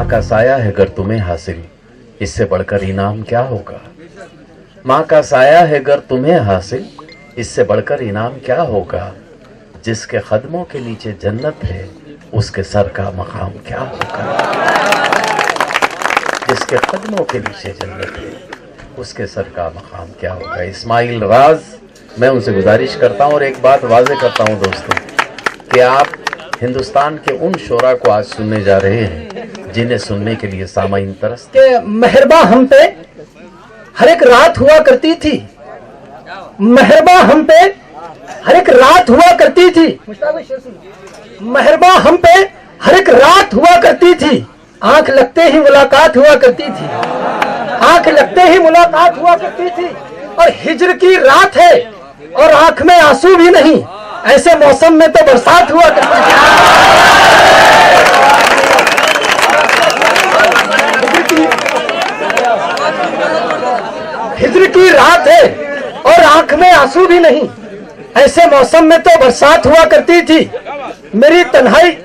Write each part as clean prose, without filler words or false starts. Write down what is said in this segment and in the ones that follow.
माँ का साया है अगर तुम्हें हासिल, इससे बढ़कर इनाम क्या होगा। माँ का साया है अगर तुम्हें हासिल, इससे बढ़कर इनाम क्या होगा। जिसके कदमों के नीचे जन्नत है, उसके सर का मकाम क्या होगा। जिसके कदमों के नीचे जन्नत है, उसके सर का मकाम क्या होगा। इस्माइल राज, मैं उनसे गुजारिश करता हूँ और एक बात वाज़ेह करता हूँ दोस्तों, कि आप हिंदुस्तान के उन शोरा को आज सुनने जा रहे हैं जिन्हें सुनने के लिए सामाईन तरस के मेहरबा हम पे हर एक रात हुआ करती थी। मेहरबा हम पे हर एक रात हुआ करती थी। मेहरबा हम पे हर एक रात हुआ करती थी। आंख लगते ही मुलाकात हुआ करती थी। आंख लगते ही मुलाकात हुआ करती थी। और हिज्र की रात है और आंख में आंसू भी नहीं, ऐसे मौसम में तो बरसात हुआ करती थी। हिज्र की रात है और आंख में आंसू भी नहीं, ऐसे मौसम में तो बरसात हुआ करती थी। मेरी तन्हाई,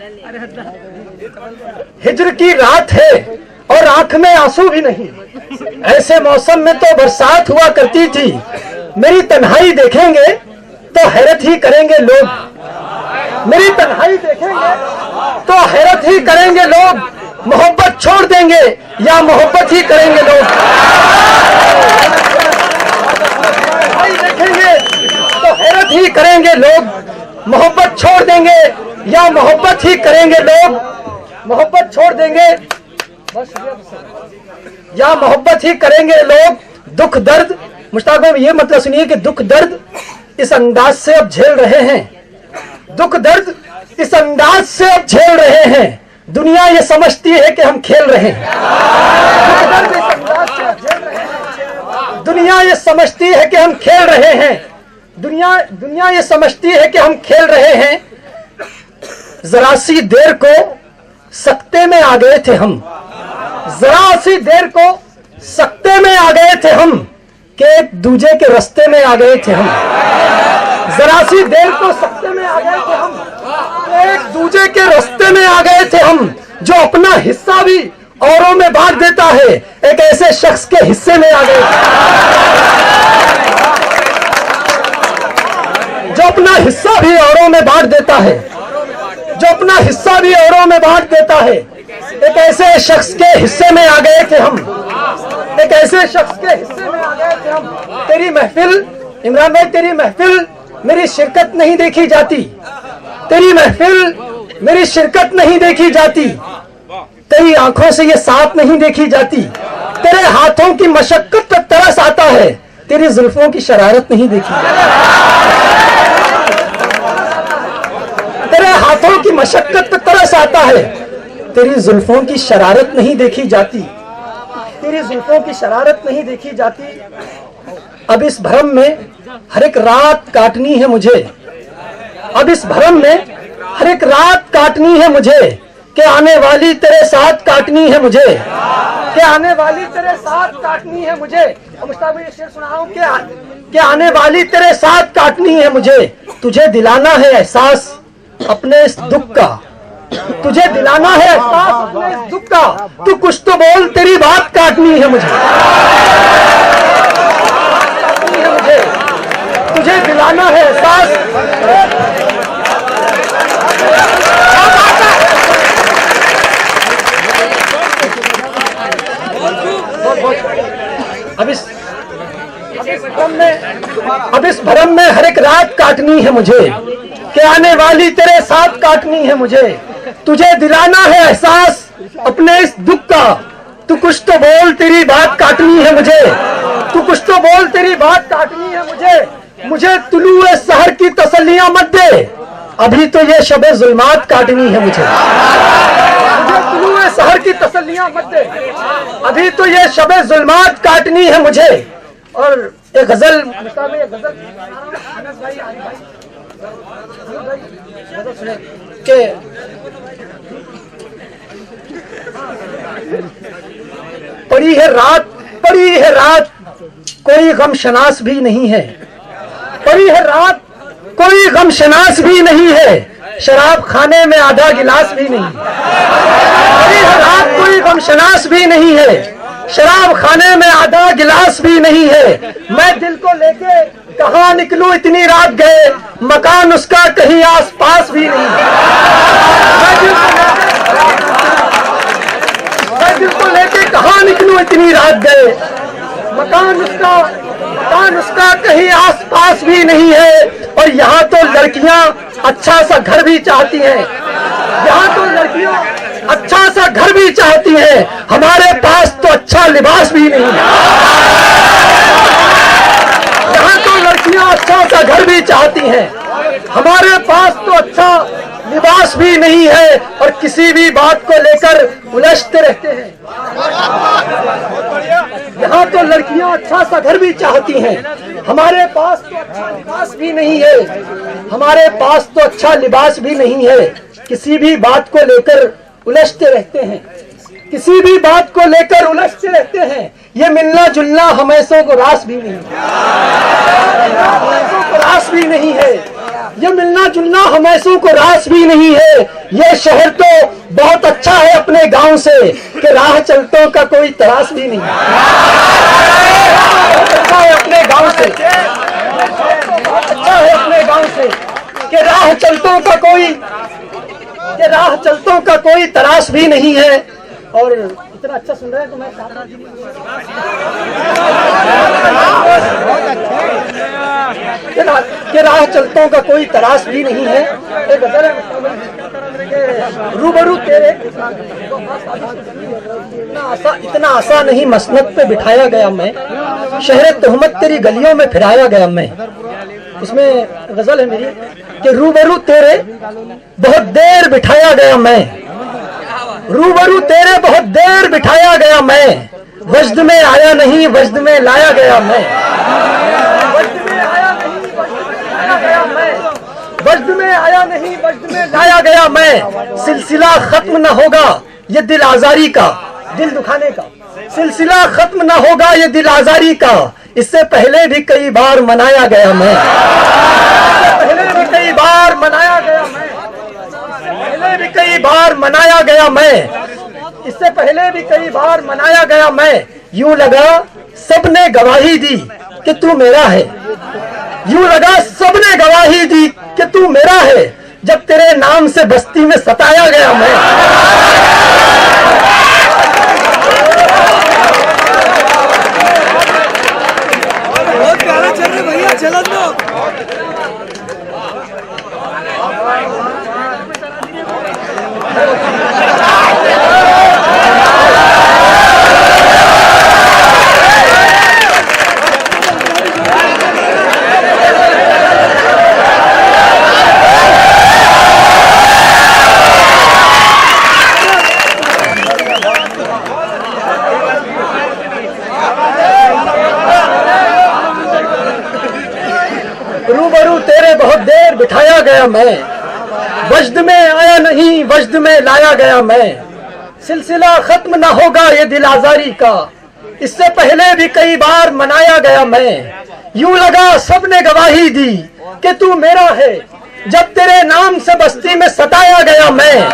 हिज्र की रात है और आंख में आंसू भी नहीं, ऐसे मौसम में तो बरसात हुआ करती थी। मेरी तन्हाई देखेंगे तो हैरत ही करेंगे लोग। मेरी तन्हाई देखेंगे तो हैरत ही करेंगे लोग। मोहब्बत छोड़ देंगे या मोहब्बत ही करेंगे लोग। देखेंगे तो हैरत ही करेंगे लोग। मोहब्बत छोड़ देंगे या मोहब्बत ही करेंगे लोग। मोहब्बत छोड़ देंगे या मोहब्बत ही करेंगे लोग। दुख दर्द, मुश्ताक भाई ये मतलब सुनिए कि दुख दर्द इस अंदाज से अब झेल रहे हैं। दुख दर्द इस अंदाज से अब झेल रहे हैं। दुनिया ये समझती है कि हम खेल रहे हैं। दुख दर्द इस अंदाज से अब झेल रहे हैं। दुनिया ये समझती है कि हम खेल रहे हैं। दुनिया ये समझती है कि हम खेल रहे हैं। जरा सी देर को सकते में आ गए थे हम। जरा सी देर को सकते में आ गए थे हम, कि एक दूजे के रास्ते में आ गए थे हम। जरा सी देर को सकते में आ गए थे हम, एक दूजे के रास्ते में आ गए थे हम। जो अपना हिस्सा भी औरों में बांट देता है, एक ऐसे शख्स के हिस्से में आ गए। जो अपना हिस्सा भी औरों में बांट देता है, जो अपना हिस्सा भी औरों में बांट देता है, एक ऐसे शख्स के हिस्से में आ गए थे हम। एक ऐसे शख्स के हिस्से में आ गए थे हम। तेरी महफिल, इमरान भाई, तेरी महफिल मेरी शिरकत नहीं देखी जाती। तेरी महफिल मेरी शिरकत नहीं देखी जाती। तेरी आंखों से ये साथ नहीं देखी जाती। तेरे हाथों की मशक्कत पर तरस आता है, तेरी जुल्फों की शरारत नहीं देखी जाती। तेरे हाथों की मशक्कत पर तरस आता है, तेरी जुल्फों की शरारत नहीं देखी जाती। तेरी जुल्फों की शरारत नहीं देखी जाती। अब इस भरम में हर एक रात काटनी है मुझे। अब इस भरम में हर एक रात काटनी है मुझे, कि आने वाली तेरे साथ काटनी है मुझे। कि आने वाली तेरे साथ काटनी है मुझे। मुश्ताक भाई ये शेर सुनाऊं कि आने वाली तेरे साथ काटनी है मुझे। तुझे दिलाना है एहसास अपने इस दुख का। तुझे दिलाना है एहसास अपने इस दुख का। तू कुछ तो बोल, तेरी बात काटनी है मुझे। तुझे दिलाना है एहसास। अब इस भरम में हर एक रात काटनी है मुझे, कि आने वाली तेरे साथ काटनी है मुझे। तुझे दिलाना है एहसास अपने इस दुख का। तू कुछ तो बोल, तेरी बात काटनी है मुझे। तू कुछ तो बोल, तेरी बात काटनी है मुझे। मुझे तुलुए सहर की तसल्लियां मत दे, अभी तो ये शबे जुल्मात काटनी है मुझे। मुझे तुलुए सहर की तसल्लियां मत दे, अभी तो ये शबे जुल्मात काटनी है मुझे। और एक गजल के पड़ी है रात, पड़ी है रात, कोई गम शनास भी नहीं है। पड़ी है रात, कोई गम शनास भी नहीं है, शराब खाने में आधा गिलास भी नहीं। मेरी रात कोई गम शनास भी नहीं है, शराब खाने में आधा गिलास भी नहीं है। मैं दिल को लेके कहाँ निकलूं इतनी रात गए, मकान उसका कहीं आस पास भी नहीं। मैं दिल को लेके कहाँ निकलूं इतनी रात गए, मकान उसका कहीं आस पास भी नहीं है। और यहाँ तो लड़कियां अच्छा सा घर भी चाहती हैं, यहाँ तो लड़कियां अच्छा सा घर भी चाहती हैं, हमारे पास तो अच्छा लिबास भी नहीं है। यहाँ तो लड़कियां अच्छा सा घर भी चाहती हैं, हमारे पास तो अच्छा लिबास भी नहीं है। और किसी भी बात को लेकर उलझते रहते हैं। यहाँ तो लड़कियां अच्छा सा घर भी चाहती हैं, हमारे पास तो अच्छा लिबास भी नहीं है, हमारे पास तो अच्छा लिबास भी नहीं है। किसी भी बात को लेकर उलझते रहते हैं, किसी भी बात को लेकर उलझते रहते हैं। ये मिलना जुलना हमेशों को रास भी नहीं है, रास भी नहीं है। ये मिलना जुलना हमेशों को रास भी नहीं है। ये शहर तो बहुत अच्छा है अपने गांव से, कि राह चलतों का कोई तरास भी नहीं है। अच्छा है अपने गांव से, अच्छा है अपने गांव से, कि राह चलतों का कोई तरास भी नहीं है। और इतना अच्छा सुन रहे हैं तो मैं कि राह चलतों का कोई तरास भी नहीं है। एक गजल है, रूबरू तेरे इतना आसा नहीं मसनद पे बिठाया गया मैं, शहर तोहमत तेरी गलियों में फिराया गया मैं। उसमें गजल है मेरी कि रूबरू तेरे बहुत देर बिठाया गया मैं, रूबरू तेरे बहुत देर बिठाया गया मैं, वजद में आया नहीं वजद में लाया गया मैं, वजद में आया नहीं वजद में लाया गया मैं। सिलसिला खत्म न होगा ये दिल आजारी का, दिल दुखाने का सिलसिला खत्म न होगा ये दिल आजारी का। इससे पहले भी कई बार मनाया गया मैं, पहले भी कई बार मनाया गया मैं, पहले भी कई बार मनाया गया मैं, इससे पहले भी कई बार मनाया गया मैं। यूं लगा सबने गवाही दी कि तू मेरा है, यूं लगा सबने गवाही दी कि तू मेरा है, जब तेरे नाम से बस्ती में सताया गया मैं। बहुत प्यारा चल रहा भैया, चलन दो। रूबरू तेरे बहुत देर बिठाया गया मैं, वजद में आया नहीं वजद में लाया गया मैं। सिलसिला खत्म न होगा ये दिल आजारी का, इससे पहले भी कई बार मनाया गया मैं। यूं लगा सबने गवाही दी कि तू मेरा है, जब तेरे नाम से बस्ती में सताया गया मैं,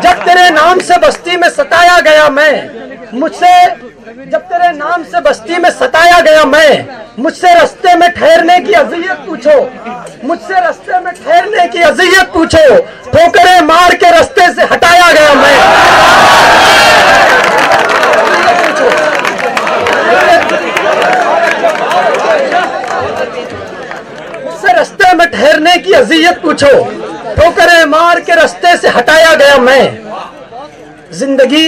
जब तेरे नाम से बस्ती में सताया गया मैं। मुझसे जब तेरे नाम से बस्ती में सताया गया मैं, मुझसे रास्ते में ठहरने की अज़ियत पूछो, मुझसे रास्ते में ठहरने की अज़ियत पूछो, ठोकरें मार के रास्ते से हटाया गया मैं। मुझसे रास्ते में ठहरने की अज़ियत पूछो, ठोकरें मार के रास्ते से हटाया गया मैं। जिंदगी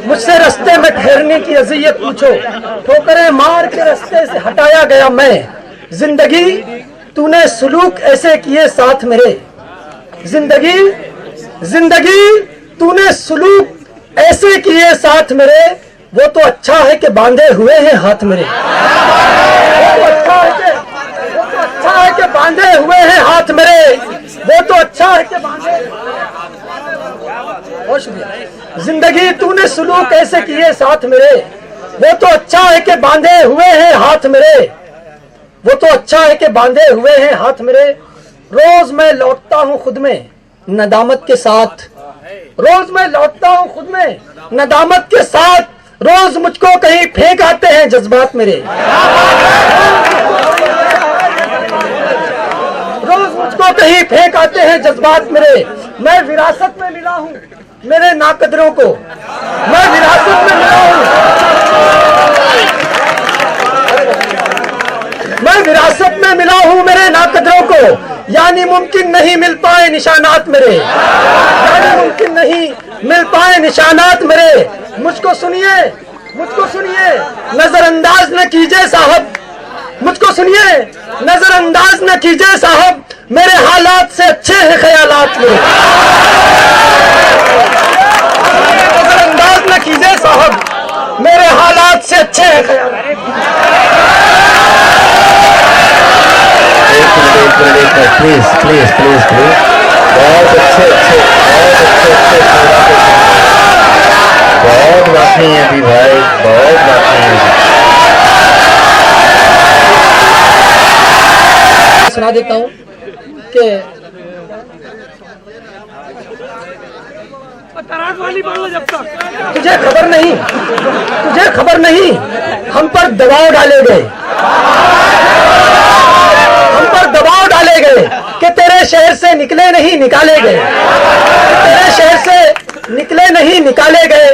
मुझसे रास्ते में ठहरने की अज़ियत पूछो, ठोकरें मार के रास्ते से हटाया गया मैं। जिंदगी तूने सुलूक ऐसे किए साथ मेरे, जिंदगी तूने सुलूक ऐसे किए साथ मेरे, वो तो अच्छा है कि बांधे हुए हैं हाथ मेरे, वो तो अच्छा है कि बांधे हुए हैं हाथ मेरे, वो तो अच्छा है कि बांधे बहुत शुक्रिया। जिंदगी तूने सुलूक कैसे किए साथ मेरे, वो तो अच्छा है कि बांधे हुए हैं हाथ मेरे, वो तो अच्छा है कि बांधे हुए हैं हाथ मेरे। रोज मैं लौटता हूँ खुद में नदामत के साथ, रोज मैं लौटता हूँ खुद में नदामत के साथ। रोज मुझको कहीं फेंक आते हैं जज्बात मेरे, रोज मुझको कहीं फेंक आते हैं जज्बात मेरे। मैं विरासत में मिला हूँ मेरे नाकदरों को, मैं विरासत में मिला हूँ, मैं विरासत में मिला हूँ मेरे नाकदरों को। यानी मुमकिन नहीं मिल पाए निशानात मेरे, यानी मुमकिन नहीं मिल पाए निशानात मेरे। मुझको सुनिए, मुझको सुनिए, नजरअंदाज न कीजिए साहब, मुझको सुनिए, नजरअंदाज न कीजिए साहब। मेरे हालात से अच्छे हैं ख्यालात मेरे, नजरअंदाज न कीजिए साहब, मेरे हालात से अच्छे हैं ख्यालात। प्लीज प्लीज प्लीज प्लीज, बहुत अच्छे अच्छे बहुत बाकी है अभी भाई, बहुत बाकी है। सुना देता हूँ कि जब तक तुझे खबर नहीं, तुझे खबर नहीं हम पर दबाव डाले गए, हम पर दबाव डाले गए कि तेरे शहर से निकले नहीं निकाले गए, तेरे शहर से निकले नहीं निकाले गए।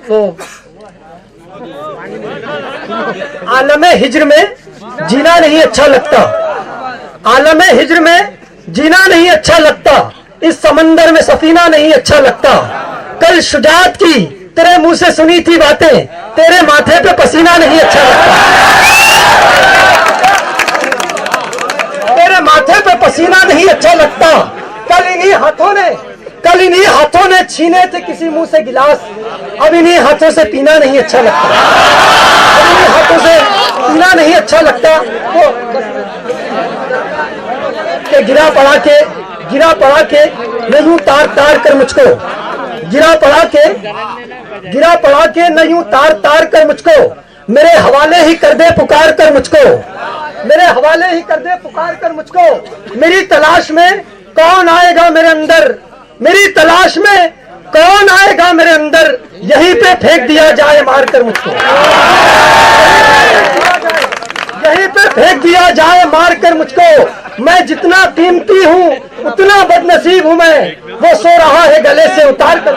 वो आलमे हिज्र में जीना नहीं अच्छा लगता, आलमे हिज्र में जीना नहीं अच्छा लगता, इस समंदर में सफीना नहीं अच्छा लगता। कल शुजात की तेरे मुंह से सुनी थी बातें, तेरे माथे पे पसीना नहीं अच्छा लगता, तेरे माथे पे पसीना नहीं अच्छा लगता। कल इन्हीं हाथों ने छीने थे किसी मुंह से गिलास, अब इन्हीं हाथों से पीना नहीं अच्छा लगता, अब इन्हीं हाथों से पीना नहीं अच्छा लगता। तो कि गिरा पड़ा के न यूं तार तार कर मुझको, गिरा पड़ा के न यूं तार तार कर मुझको। मेरे हवाले ही कर दे पुकार कर मुझको, मेरे हवाले ही कर दे पुकार कर मुझको। मेरी तलाश में कौन आएगा मेरे अंदर, मेरी तलाश में कौन आएगा मेरे अंदर। यहीं पे फेंक दिया जाए मार कर मुझको, यहीं पे फेंक दिया जाए मार कर मुझको। मैं जितना कीमती हूँ उतना बदनसीब हूँ मैं, वो सो रहा है गले से उतार कर।